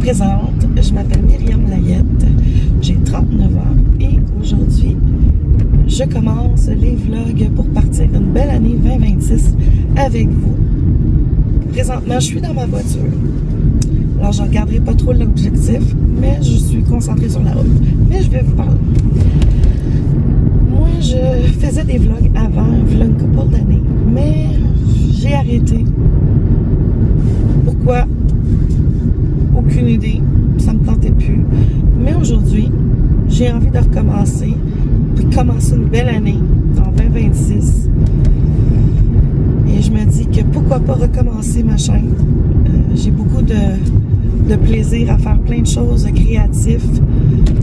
présente, je m'appelle Myriam Layette, j'ai 39 ans et aujourd'hui, je commence les vlogs pour partir une belle année 2026 avec vous. Présentement, je suis dans ma voiture. Alors, je ne regarderai pas trop l'objectif, mais je suis concentrée sur la route. Mais je vais vous parler. Moi, je faisais des vlogs avant, une couple d'années, mais j'ai arrêté. Pourquoi? Aucune idée. Ça me tentait plus. Mais aujourd'hui, j'ai envie de recommencer, puis commencer une belle année en 2026. Et je me dis que pourquoi pas recommencer ma chaîne. J'ai beaucoup de plaisir à faire plein de choses créatives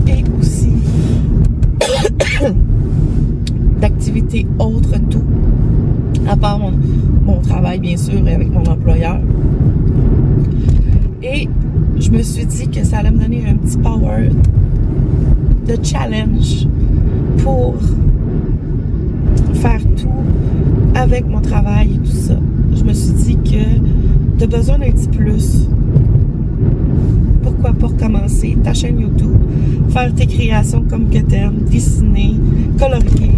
et aussi d'activités autres tout, à part mon travail bien sûr avec mon employeur. Et je me suis dit que ça allait me donner un petit power de challenge pour faire tout avec mon travail et tout ça. Je me suis dit que tu as besoin d'un petit plus. Pourquoi pas recommencer ta chaîne YouTube, faire tes créations comme que t'aimes, dessiner, colorier,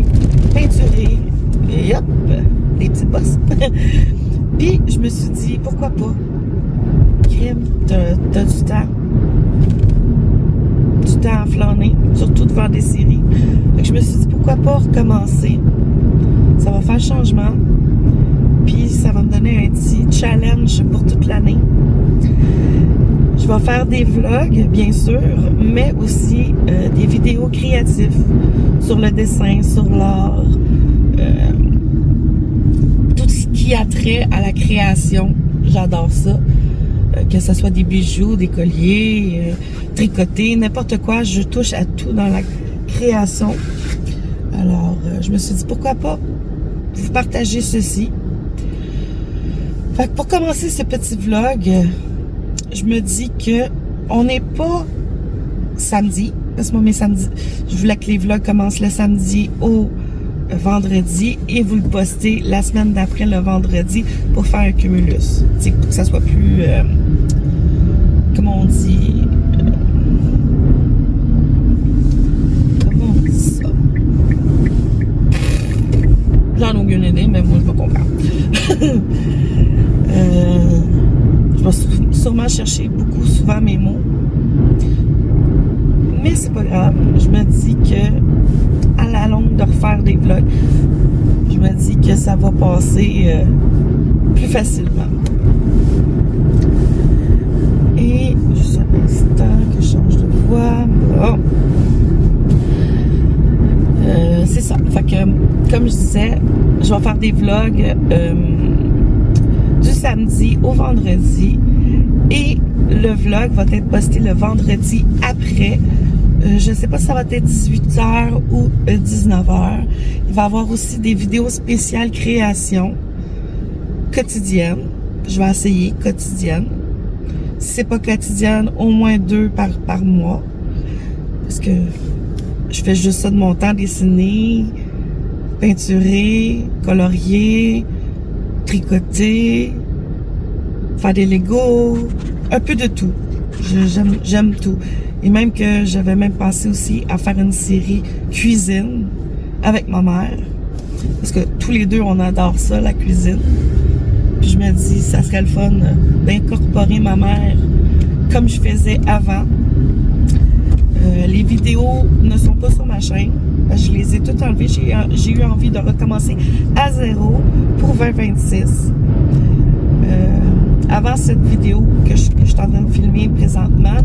peinturer, et hop, des petits bosses. Puis je me suis dit, pourquoi pas? Crime, t'as du temps à flâner, surtout devant des séries. Donc je me suis dit, pourquoi pas recommencer? Ça va faire changement. Puis ça va me donner un petit challenge pour toute l'année. Je vais faire des vlogs, bien sûr, mais aussi des vidéos créatives sur le dessin, sur l'art, tout ce qui a trait à la création. J'adore ça. Que ce soit des bijoux, des colliers, tricoter, n'importe quoi. Je touche à tout dans la création. Alors, je me suis dit, pourquoi pas vous partager ceci. Fait que pour commencer ce petit vlog, je me dis que on n'est pas samedi, parce que moi mes samedis, je voulais que les vlogs commencent le samedi au vendredi et vous le postez la semaine d'après le vendredi pour faire un cumulus. T'sais, pour que ça soit plus, comment on dit ça? J'en ai aucune idée, mais moi je me comprends. Je vais sûrement chercher souvent mes mots. Mais c'est pas grave. Je me dis que à la longue de refaire des vlogs, je me dis que ça va passer plus facilement. Et juste un instant que je change de voix. Bon. C'est ça. Fait que, comme je disais, je vais faire des vlogs du samedi au vendredi et le vlog va être posté le vendredi après. Je ne sais pas si ça va être 18h ou 19h. Il va y avoir aussi des vidéos spéciales création quotidiennes. Je vais essayer quotidienne. Si c'est pas quotidienne, au moins 2 par mois. Parce que je fais juste ça de mon temps, dessiner, peinturer, colorier, tricoter, faire des Legos, un peu de tout. J'aime tout. Et même que j'avais même pensé aussi à faire une série cuisine avec ma mère. Parce que tous les deux, on adore ça, la cuisine. Puis je me dis, ça serait le fun d'incorporer ma mère comme je faisais avant. Les vidéos ne sont pas sur ma chaîne. Je les ai toutes enlevées. J'ai eu envie de recommencer à zéro pour 2026. Avant cette vidéo que je suis en train de filmer présentement,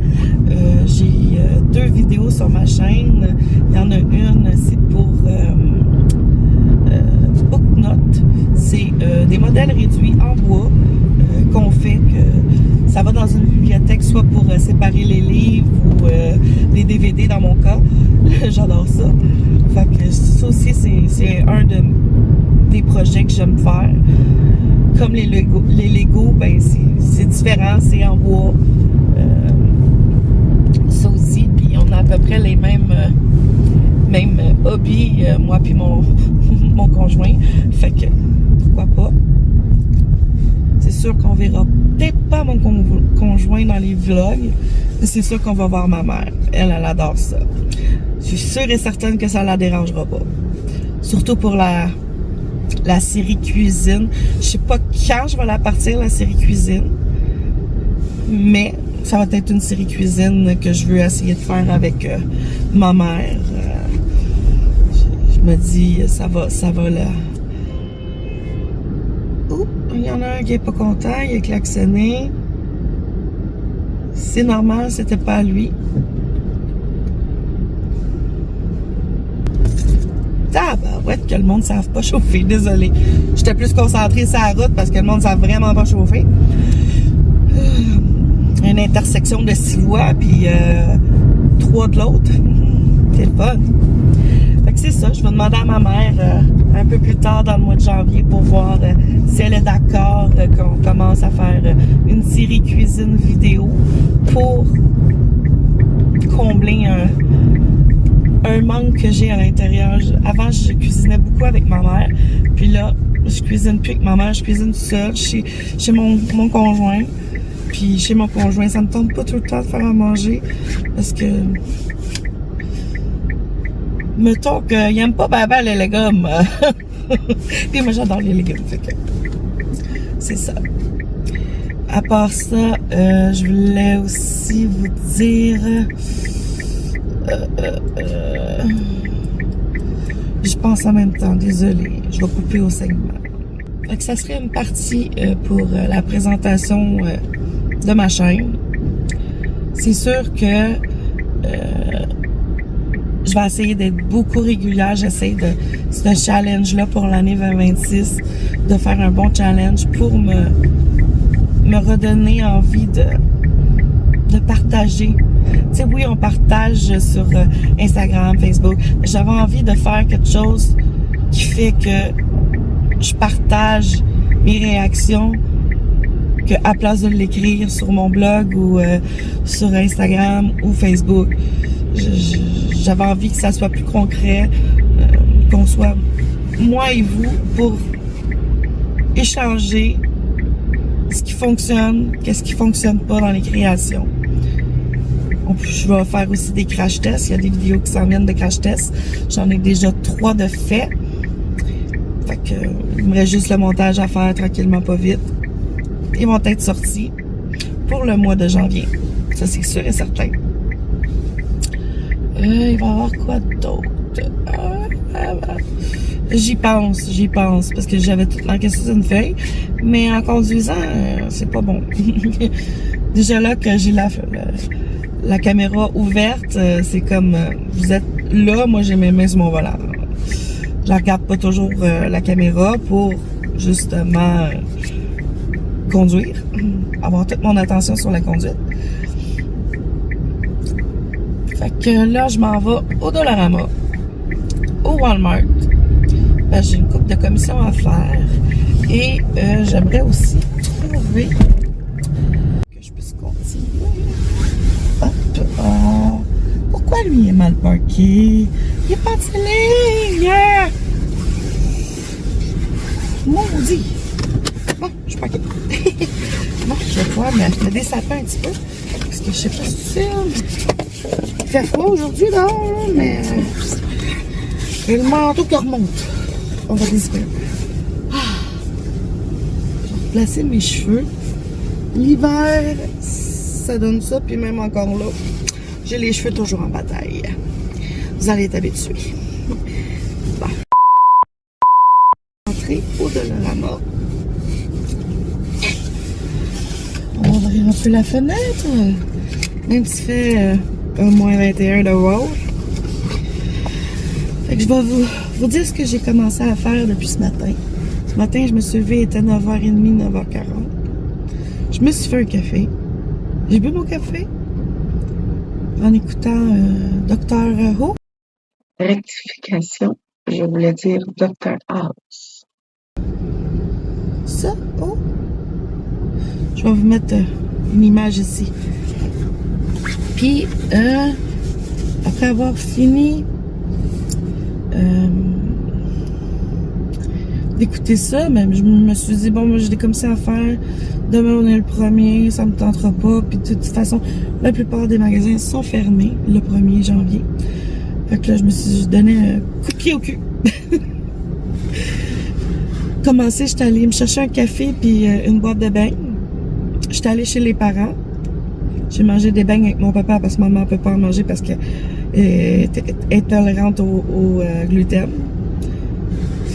j'ai 2 vidéos sur ma chaîne. Il y en a une, c'est pour BookNote. C'est des modèles réduits en bois qu'on fait, que ça va dans une bibliothèque, soit pour séparer les livres ou les DVD dans mon cas. J'adore ça. Fait que ça aussi, c'est un des projets que j'aime faire. Comme les Legos, ben c'est différent, c'est en bois. Ça aussi, puis on a à peu près les mêmes hobbies, moi puis mon conjoint. Fait que, pourquoi pas. C'est sûr qu'on verra peut-être pas mon conjoint dans les vlogs, c'est sûr qu'on va voir ma mère. Elle adore ça. Je suis sûre et certaine que ça la dérangera pas. Surtout pour la série cuisine. Je sais pas quand je vais la partir, la série cuisine. Mais ça va être une série cuisine que je veux essayer de faire avec ma mère. Je me dis, ça va là. Ouh, il y en a un qui est pas content, il a klaxonné. C'est normal, c'était pas à lui. Ouais, que le monde ne savent pas chauffer, désolé. J'étais plus concentrée sur la route parce que le monde ne savent vraiment pas chauffer. Une intersection de 6 voies, puis 3 de l'autre. C'est le fun. Fait que c'est ça, je vais demander à ma mère un peu plus tard dans le mois de janvier pour voir si elle est d'accord qu'on commence à faire une série cuisine vidéo pour combler un manque que j'ai à l'intérieur. Avant, je cuisinais beaucoup avec ma mère, puis là, je cuisine plus avec ma mère, je cuisine seule chez mon conjoint. Puis chez mon conjoint, ça me tente pas tout le temps de faire à manger parce que mettons qu'il aime pas ben les légumes. Puis moi j'adore les légumes, fait que c'est ça. À part ça, je voulais aussi vous dire je pense en même temps, désolée, je vais couper au segment. Fait que ça serait une partie pour la présentation de ma chaîne. C'est sûr que je vais essayer d'être beaucoup régulière. J'essaie de ce challenge-là pour l'année 2026, de faire un bon challenge pour me redonner envie de partager. Tu sais, oui, on partage sur Instagram, Facebook. J'avais envie de faire quelque chose qui fait que je partage mes réactions, que à place de l'écrire sur mon blog ou sur Instagram ou Facebook. J'avais envie que ça soit plus concret, qu'on soit moi et vous pour échanger ce qui fonctionne, qu'est-ce qui fonctionne pas dans les créations. Je vais faire aussi des crash tests. Il y a des vidéos qui s'en viennent de crash tests. J'en ai déjà 3 de fait. Fait que il me reste juste le montage à faire tranquillement, pas vite. Ils vont être sortis pour le mois de janvier. Ça, c'est sûr et certain. Il va y avoir quoi d'autre? J'y pense, parce que j'avais tout marqué sur une feuille. Mais en conduisant, c'est pas bon. Déjà là que j'ai la caméra ouverte, c'est comme, vous êtes là, moi j'ai mes mains sur mon volant. Je regarde pas toujours la caméra pour, justement, conduire, avoir toute mon attention sur la conduite. Fait que là, je m'en vais au Dollarama, au Walmart. Ben, j'ai une couple de commissions à faire et j'aimerais aussi trouver que je puisse continuer. Hop, pourquoi lui est mal parqué? Il est pas de ligne! Maudit! Bon, je suis parqué. Bon, je vais pouvoir me dessaper un petit peu. Parce que je sais pas si c'est. Il fait froid aujourd'hui dehors, mais. Et le manteau qui remonte. On va décider. Je vais replacer mes cheveux. L'hiver, ça donne ça, puis même encore là, j'ai les cheveux toujours en bataille. Vous allez être habitués. Bon. Entrer au Dollarama. On va ouvrir un peu la fenêtre. Même s'il fait un moins 21 de road. Fait que je vais vous dire ce que j'ai commencé à faire depuis ce matin. Ce matin, je me suis levée, il était 9h30, 9h40. Je me suis fait un café. J'ai bu mon café en écoutant Dr. Who. Rectification, je voulais dire Dr. House. Ça, oh! Je vais vous mettre une image ici. Puis, après avoir fini d'écouter ça, mais je me suis dit, bon, moi, j'ai comme ça à faire. Demain, on est le 1er, ça me tentera pas. Puis de toute façon, la plupart des magasins sont fermés le 1er janvier. Fait que là, je me suis donné un coup de pied au cul. Commencé, j'étais allée me chercher un café puis une boîte de beignes. J'étais allée chez les parents. J'ai mangé des beignes avec mon papa parce que maman ne peut pas en manger parce qu'elle est intolérante au gluten.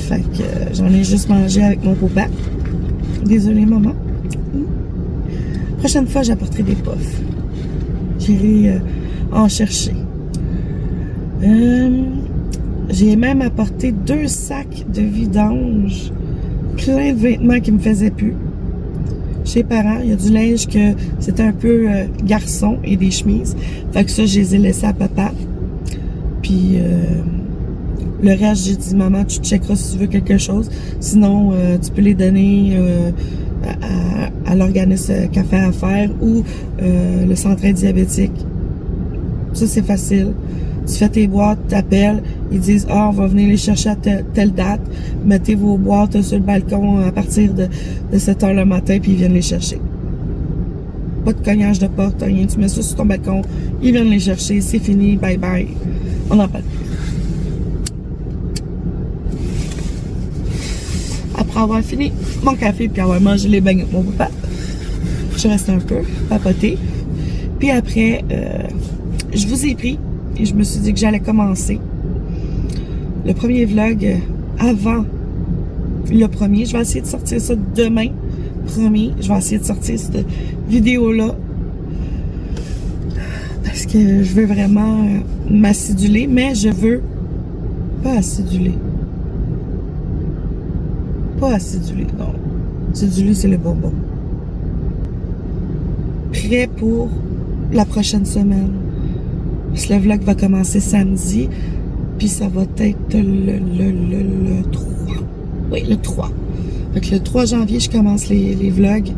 Fait que j'en ai juste mangé avec mon papa. Désolée, maman. Prochaine fois, j'apporterai des puffs. J'irai en chercher. J'ai même apporté 2 sacs de vidange. Plein de vêtements qui me faisaient plus. Chez les parents, il y a du linge que c'était un peu garçon et des chemises. Fait que ça, je les ai laissés à papa. Puis le reste, j'ai dit, maman, tu checkeras si tu veux quelque chose. Sinon, tu peux les donner à l'organisme Café à faire ou le centre diabétique. Ça, c'est facile. Tu fais tes boîtes, t'appelles, ils disent « Ah, on va venir les chercher à telle date. Mettez vos boîtes sur le balcon à partir de 7 h le matin, puis ils viennent les chercher. » Pas de cognage de porte, rien. Tu mets ça sur ton balcon, ils viennent les chercher, c'est fini, bye bye. On en parle. Après avoir fini mon café, puis avoir mangé les beignes avec mon papa, je reste un peu, papoter. Puis après, je vous ai pris. Et je me suis dit que j'allais commencer le premier vlog avant le 1er. Je vais essayer de sortir ça demain, 1er. Je vais essayer de sortir cette vidéo-là. Parce que je veux vraiment m'aciduler, mais je veux pas aciduler. Pas aciduler, non. Aciduler, c'est le bonbon. Prêt pour la prochaine semaine. Le vlog va commencer samedi, puis ça va être le 3. Oui, le 3. Fait que le 3 janvier, je commence les vlogs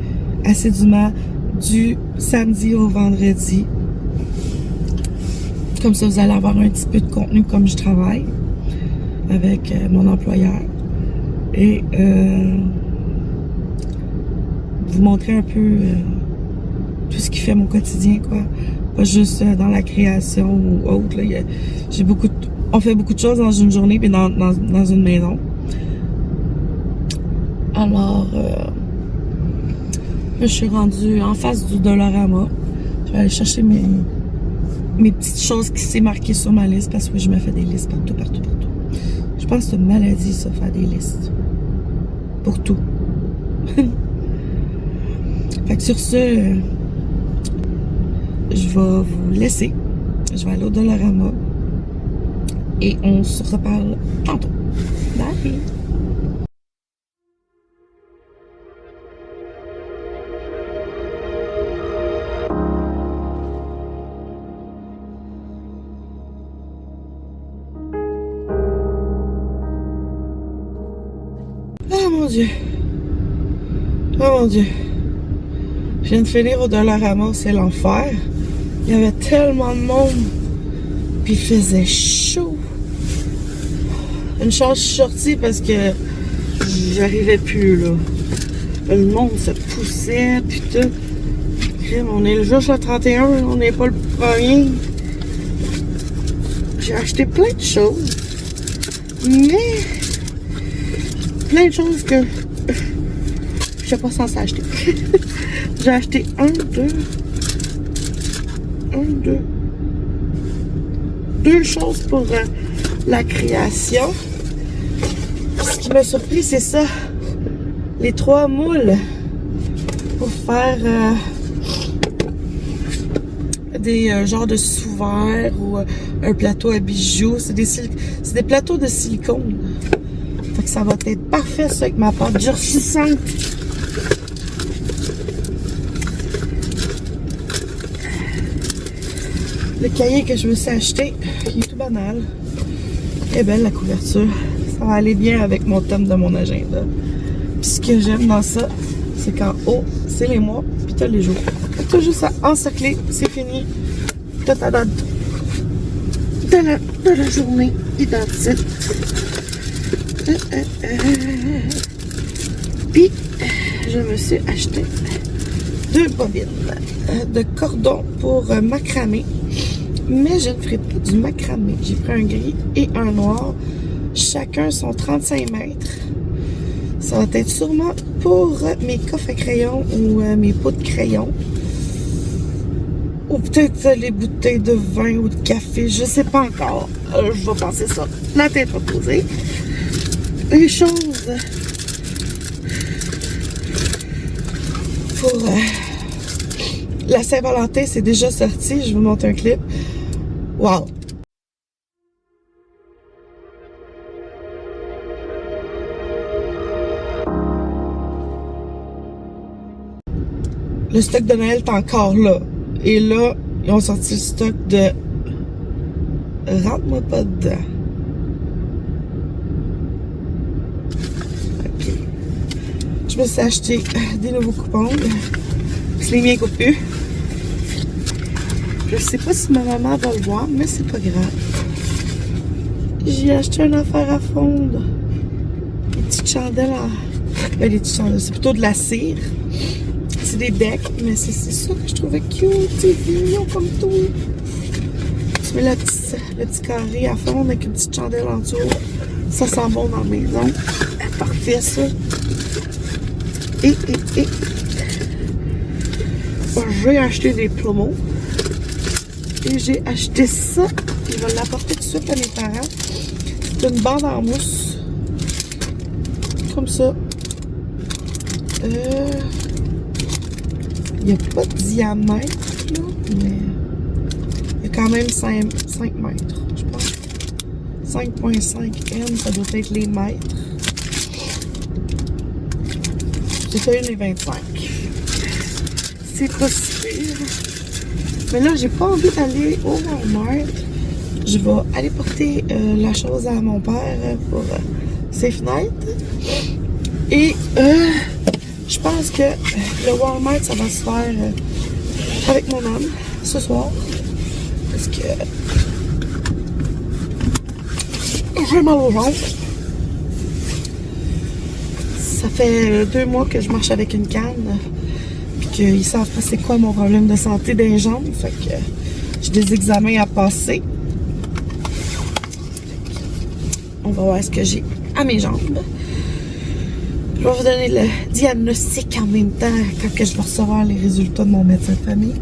assidûment du samedi au vendredi. Comme ça, vous allez avoir un petit peu de contenu comme je travaille avec mon employeur. Et vous montrer un peu tout ce qui fait mon quotidien, quoi. Pas juste dans la création ou autre. On fait beaucoup de choses dans une journée puis dans une maison. Alors, je suis rendue en face du Dollarama. Je vais aller chercher mes petites choses qui s'est marquées sur ma liste parce que je me fais des listes partout. Je pense que c'est une maladie, ça, faire des listes. Pour tout. Fait que sur ce, je vais vous laisser. Je vais aller au Dollarama. Et on se reparle tantôt. Bye! Oh mon Dieu! Oh mon Dieu! Je viens de finir au Dollarama, c'est l'enfer. Il y avait tellement de monde. Puis il faisait chaud. Une chance, je suis sortie parce que j'arrivais plus, là. Le monde se poussait, puis tout. On est le jour le 31, on n'est pas le 1er. J'ai acheté plein de choses. Mais plein de choses que je suis pas censée acheter. J'ai acheté deux choses pour la création. Ce qui m'a surpris, c'est ça. Les 3 moules pour faire des genres de sous-verres ou un plateau à bijoux. C'est des plateaux de silicone. Fait que ça va être parfait, ça, avec ma pâte durcissante. Le cahier que je me suis acheté, il est tout banal. Très belle la couverture. Ça va aller bien avec mon thème de mon agenda. Puis ce que j'aime dans ça, c'est qu'en haut, c'est les mois, puis t'as les jours. T'as juste à encercler, c'est fini. T'as ta date de la journée identique. Puis, je me suis acheté 2 bobines de cordon pour macramé. Mais je ne ferai pas du macramé. J'ai pris un gris et un noir. Chacun sont 35 mètres. Ça va être sûrement pour mes coffres à crayons ou mes pots de crayon. Ou peut-être les bouteilles de vin ou de café. Je sais pas encore. Je vais penser ça. La tête reposée. Les choses pour la Saint-Valentin, c'est déjà sorti. Je vais vous montrer un clip. Wow! Le stock de Noël est encore là. Et là, ils ont sorti le stock de... Rentre-moi pas dedans. Ok. Je me suis acheté des nouveaux coupons. Parce que les miens coupent plus. Je sais pas si ma maman va le voir, mais c'est pas grave. J'ai acheté une affaire à fondre. Des petites chandelles en... Ben, des petites chandelles, c'est plutôt de la cire. C'est des becs, mais c'est ça que je trouvais cute. C'est mignon comme tout. Tu mets le petit carré à fondre avec une petite chandelle en dessous. Ça sent bon dans la maison. Parfait, ça. Et j'ai acheté des plumeaux. Et j'ai acheté ça. Je vais l'apporter tout de suite à mes parents. C'est une bande en mousse. Comme ça. Il n'y a pas de diamètre, là, mais il y a quand même 5 mètres, je pense. 5,5 M, ça doit être les mètres. C'est pas 1,25. C'est pas super. Mais là, j'ai pas envie d'aller au Walmart. Je vais aller porter la chose à mon père pour ses fenêtres. Et je pense que le Walmart, ça va se faire avec mon homme ce soir. Parce que j'ai mal aux jambes. Ça fait 2 mois que je marche avec une canne. Puis qu'ils savent pas c'est quoi mon problème de santé des jambes. Fait que j'ai des examens à passer. On va voir ce que j'ai à mes jambes. Je vais vous donner le diagnostic en même temps quand que je vais recevoir les résultats de mon médecin de famille.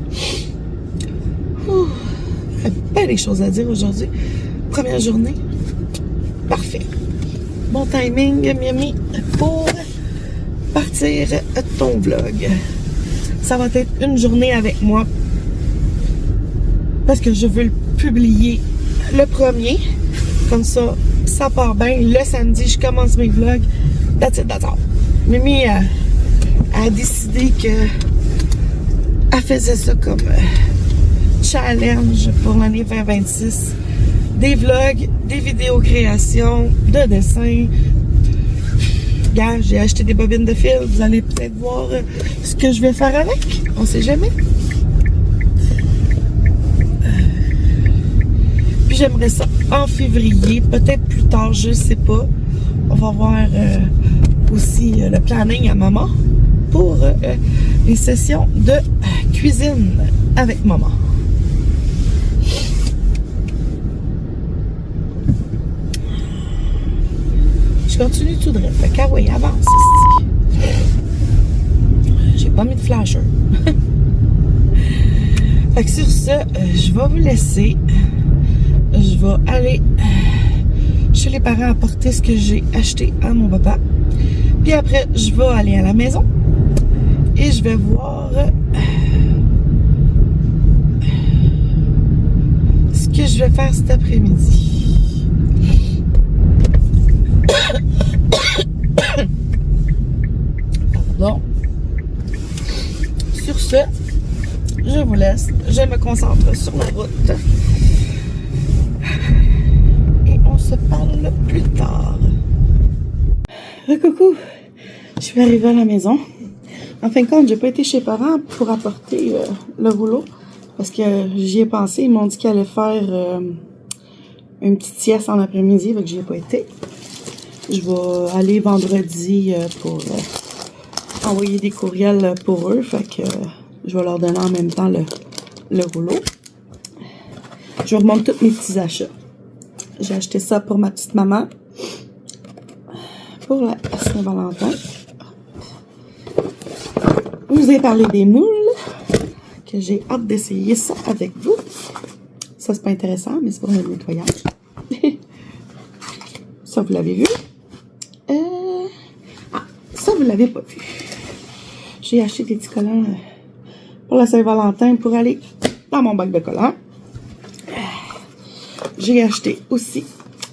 Il y a bien des choses à dire aujourd'hui. Première journée. Parfait. Bon timing, Miami, pour partir ton vlog. Ça va être une journée avec moi parce que je veux le publier le premier. Comme ça, ça part bien. Le samedi, je commence mes vlogs. That's it, that's all. Mimi a décidé qu'elle faisait ça comme challenge pour l'année 2026. Des vlogs, des vidéos création, de dessins. Regarde, j'ai acheté des bobines de fil. Vous allez peut-être voir ce que je vais faire avec. On sait jamais. Puis j'aimerais ça en février, peut-être plus tard, je sais pas. On va voir aussi le planning à maman pour les sessions de cuisine avec maman. Je continue tout droit. Fait que oui, avance ici. J'ai pas mis de flasher. Fait que sur ce, je vais vous laisser. Je vais aller chez les parents apporter ce que j'ai acheté à mon papa. Puis après, je vais aller à la maison et je vais voir ce que je vais faire cet après-midi. Pardon. Sur ce, je vous laisse. Je me concentre sur la route. Et on se parle plus tard. Coucou! Je suis arrivée à la maison. En fin de compte, j'ai pas été chez les parents pour apporter le rouleau. Parce que j'y ai pensé. Ils m'ont dit qu'ils allaient faire une petite sieste en après-midi. Donc j'y ai pas été. Je vais aller vendredi pour envoyer des courriels pour eux. Fait que je vais leur donner en même temps le rouleau. Je vous remonte tous mes petits achats. J'ai acheté ça pour ma petite maman. Pour la Saint-Valentin. Je vous ai parlé des moules. Que j'ai hâte d'essayer ça avec vous. Ça, c'est pas intéressant, mais c'est pour le nettoyage. Ça, vous l'avez vu. Ça, vous l'avez pas vu. J'ai acheté des petits collants pour la Saint-Valentin pour aller dans mon bac de collants. J'ai acheté aussi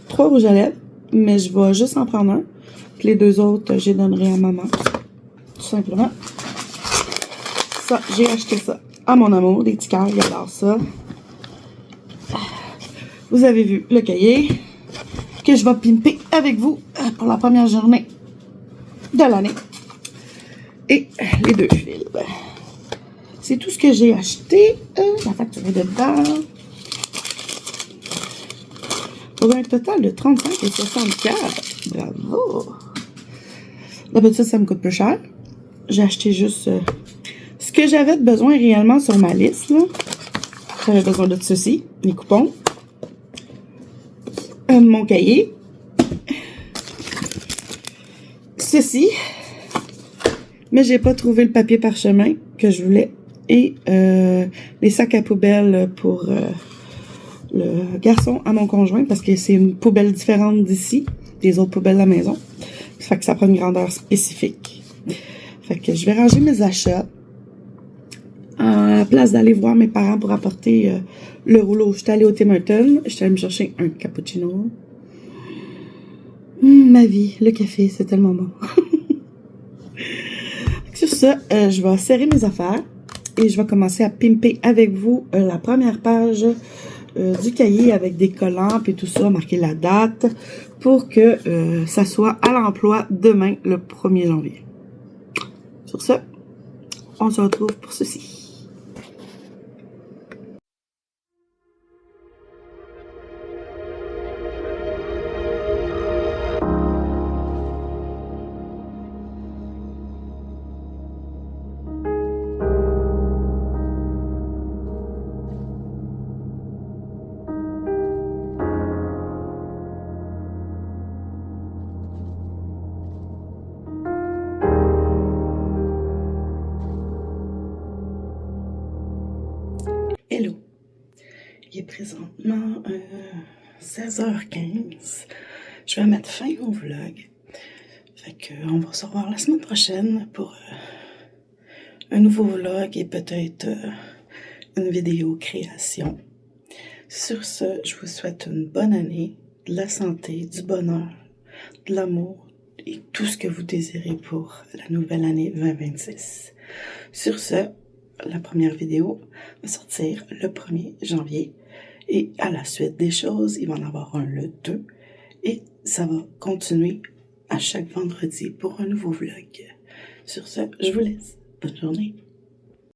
3 rouges à lèvres, mais je vais juste en prendre un. Puis les 2 autres, je les donnerai à maman. Tout simplement. Ça, j'ai acheté ça à mon amour, des petits cœurs, il adore ça. Vous avez vu le cahier que je vais pimper avec vous pour la première journée de l'année. Et les 2 fils. C'est tout ce que j'ai acheté. La facture est dedans. Pour un total de 35 et 64. Bravo! D'habitude, ça me coûte plus cher. J'ai acheté juste ce que j'avais de besoin réellement sur ma liste. Là. J'avais besoin de ceci, les coupons. Mon cahier. Ceci. Mais j'ai pas trouvé le papier parchemin que je voulais. Et les sacs à poubelle pour le garçon à mon conjoint. Parce que c'est une poubelle différente d'ici. Des autres poubelles de la maison. Ça fait que ça prend une grandeur spécifique. Fait que je vais ranger mes achats. À la place d'aller voir mes parents pour apporter le rouleau, je suis allée au Tim Hortons. Je suis allée me chercher un cappuccino. Ma vie, le café, c'est tellement bon. Sur ça, je vais serrer mes affaires et je vais commencer à pimper avec vous la première page du cahier avec des collants et tout ça, marquer la date pour que ça soit à l'emploi demain, le 1er janvier. Sur ce, on se retrouve pour ceci. Hello, il est présentement 16h15. Je vais mettre fin au vlog. Fait que on va se revoir la semaine prochaine pour un nouveau vlog et peut-être une vidéo création. Sur ce, je vous souhaite une bonne année, de la santé, du bonheur, de l'amour et tout ce que vous désirez pour la nouvelle année 2026. Sur ce, la première vidéo va sortir le 1er janvier et à la suite des choses, il va en avoir un le 2 et ça va continuer à chaque vendredi pour un nouveau vlog. Sur ce, je vous laisse. Bonne journée.